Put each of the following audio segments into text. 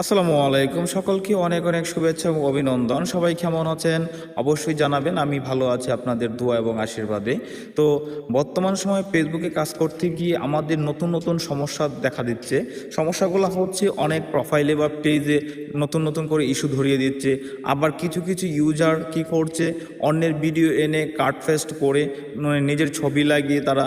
আসসালামু আলাইকুম, সকলকে অনেক অনেক শুভেচ্ছা এবং অভিনন্দন। সবাই কেমন আছেন অবশ্যই জানাবেন। আমি ভালো আছি আপনাদের দোয়া এবং আশীর্বাদে। তো বর্তমান সময়ে ফেসবুকে কাজ করতে গিয়ে আমাদের নতুন নতুন সমস্যা দেখা দিচ্ছে। সমস্যাগুলো হচ্ছে অনেক প্রোফাইলে বা পেজে নতুন নতুন করে ইস্যু ধরিয়ে দিচ্ছে। আবার কিছু কিছু ইউজার কি করছে, অন্যের ভিডিও এনে কাট পেস্ট করে নিজের ছবি লাগিয়ে তারা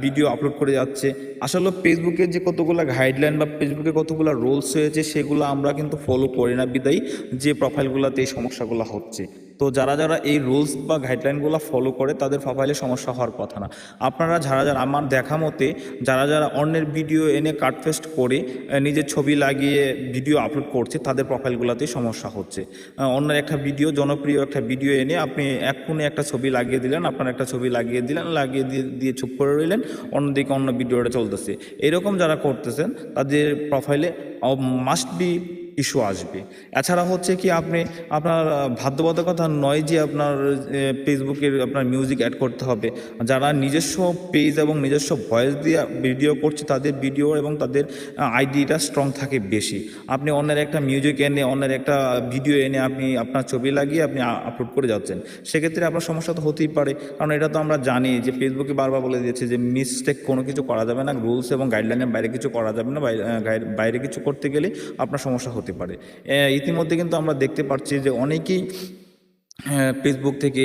ভিডিও আপলোড করে যাচ্ছে। আসলে ফেসবুকের যে কতগুলো গাইডলাইন বা ফেসবুকে কতগুলো রুলস রয়েছে সেগুলো আমরা কিন্তু ফলো করি না, বিদায়ী যে প্রোফাইলগুলোতে এই সমস্যাগুলো হচ্ছে। তো যারা যারা এই রুলস বা গাইডলাইনগুলো ফলো করে তাদের প্রোফাইলে সমস্যা হওয়ার কথা না। আপনারা যারা যারা আমার দেখা মতে যারা যারা অন্যের ভিডিও এনে কাট পেস্ট করে নিজের ছবি লাগিয়ে ভিডিও আপলোড করছে তাদের প্রোফাইলগুলোতেই সমস্যা হচ্ছে। অন্যের একটা ভিডিও, জনপ্রিয় একটা ভিডিও এনে আপনি এক্ষুনি একটা ছবি লাগিয়ে দিলেন, আপনার একটা ছবি লাগিয়ে দিলেন, লাগিয়ে দিয়ে দিয়ে চুপ করে রইলেন, অন্যদিকে অন্য ভিডিওটা চলতেছে। এরকম যারা করতেছেন তাদের প্রোফাইলে মাস্ট বি ইস্যু আসবে। এছাড়া হচ্ছে কি আপনি আপনার বাধ্যবাধকতা নয় যে আপনার ফেসবুকের আপনার মিউজিক অ্যাড করতে হবে। যারা নিজস্ব পেজ এবং নিজস্ব ভয়েস দিয়ে ভিডিও করছে তাদের ভিডিও এবং তাদের আইডিটা স্ট্রং থাকে বেশি। আপনি অন্যের একটা মিউজিক এনে, অন্যের একটা ভিডিও এনে আপনি আপনার ছবি লাগিয়ে আপনি আপলোড করে যাচ্ছেন, সেক্ষেত্রে আপনার সমস্যা তো হতেই পারে। কারণ এটা তো আমরা জানি যে ফেসবুকে বারবার বলে দিয়েছে যে মিস্টেক কোনো কিছু করা যাবে না, রুলস এবং গাইডলাইনের বাইরে কিছু করা যাবে না, বাইরে কিছু করতে গেলে আপনার সমস্যা হতে পারে। ইতিমধ্যে কিন্তু আমরা দেখতে পাচ্ছি যে অনেকেই ফেসবুক থেকে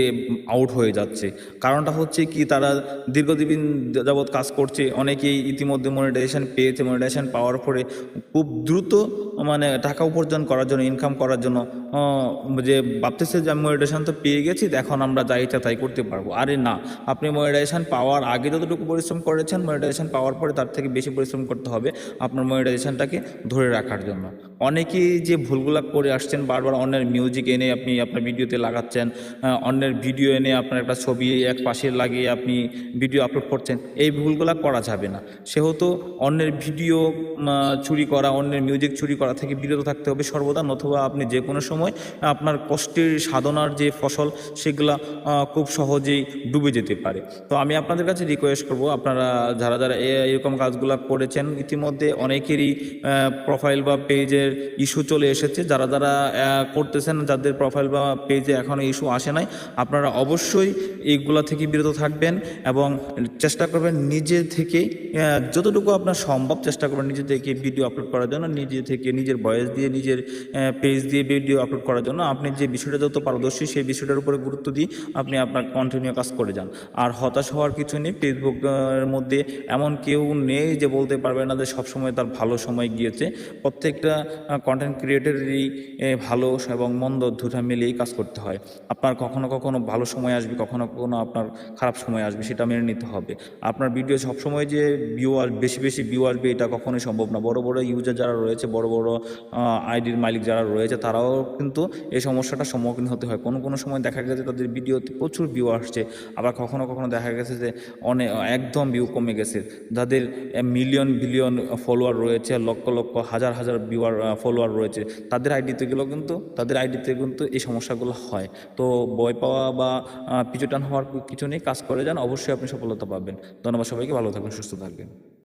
আউট হয়ে যাচ্ছে। কারণটা হচ্ছে কি, তারা দীর্ঘদিন যাবৎ কাজ করছে, অনেকেই ইতিমধ্যে মনিটাইজেশন পেয়েছে, মনিটাইজেশন পাওয়ার পরে খুব দ্রুত মানে টাকা উপার্জন করার জন্য, ইনকাম করার জন্য যে ভাবতেছে যে আমি মনিটাইজেশন তো পেয়ে গেছি, এখন আমরা যা ইচ্ছা তাই করতে পারবো। আরে না, আপনি মনিটাইজেশন পাওয়ার আগে যতটুকু পরিশ্রম করেছেন, মনিটাইজেশন পাওয়ার পরে তার থেকে বেশি পরিশ্রম করতে হবে আপনার মনিটাইজেশনটাকে ধরে রাখার জন্য। অনেকেই যে ভুলগুলা করে আসছেন, বারবার অন্যের মিউজিক এনে আপনি আপনার ভিডিওতে লাগাচ্ছেন, অন্যের ভিডিও এনে আপনার একটা ছবি এক পাশে লাগিয়ে আপনি ভিডিও আপলোড করছেন, এই ভুলগুলা করা যাবে না। সেহেতু অন্যের ভিডিও চুরি করা, অন্যের মিউজিক চুরি করা থেকে বিরত থাকতে হবে সর্বদা, নতুবা আপনি যে কোনো সময় আপনার কষ্টের সাধনার যে ফসল সেগুলা খুব সহজেই ডুবে যেতে পারে। তো আমি আপনাদের কাছে রিকোয়েস্ট করব, আপনারা যারা যারা এরকম কাজগুলো করেছেন ইতিমধ্যে অনেকেরই প্রোফাইল বা পেজের ইস্যু চলে এসেছে। যারা যারা করতেছেন, যাদের প্রোফাইল বা পেজে এখনও ইস্যু আসে নাই, আপনারা অবশ্যই এইগুলা থেকে বিরত থাকবেন এবং চেষ্টা করবেন নিজে থেকে যতটুকু আপনার সম্ভব চেষ্টা করবেন নিজে থেকে ভিডিও আপলোড করার জন্য, নিজে থেকে নিজের ভয়েস দিয়ে, নিজের পেজ দিয়ে ভিডিও আপলোড করার জন্য। আপনি যে বিষয়টা যত পারদর্শী সেই বিষয়টার উপরে গুরুত্ব দিয়ে আপনি আপনার কন্টিনিউ কাজ করে যান। আর হতাশ হওয়ার কিছু নেই। ফেসবুকের মধ্যে এমন কেউ নেই যে বলতে পারবে না যে সবসময় তার ভালো সময় গিয়েছে। প্রত্যেকটা কন্টেন্ট ক্রিয়েটরেরই ভালো এবং মন্দ দুটা মিলিয়েই কাজ করতে হয়। আপনার কখনো কখনো ভালো সময় আসবে, কখনো কখনো আপনার খারাপ সময় আসবে, সেটা মেনে নিতে হবে। আপনার ভিডিও সবসময় যে বেশি বেশি ভিউ আসবে এটা কখনোই সম্ভব না। বড় বড় ইউজার যারা রয়েছে, বড় বড় আইডির মালিক যারা রয়েছে, তারাও কিন্তু এই সমস্যাটার সম্মুখীন হতে হয়। কোনো কোনো সময় দেখা গেছে তাদের ভিডিওতে প্রচুর ভিউ আসছে, আবার কখনো কখনো দেখা গেছে যে অনেক একদম ভিউ কমে গেছে। যাদের মিলিয়ন বিলিয়ন ফলোয়ার রয়েছে, লক্ষ লক্ষ হাজার হাজার ফলোয়ার রয়েছে, তাদের আইডিতে কিন্তু এই সমস্যাগুলো হয়। তো ভয় পাওয়া বা পিছুটান হওয়ার কিছু নেই, কাজ করে যান, অবশ্যই আপনি সফলতা পাবেন। ধন্যবাদ সবাইকে, ভালো থাকবেন, সুস্থ থাকবেন।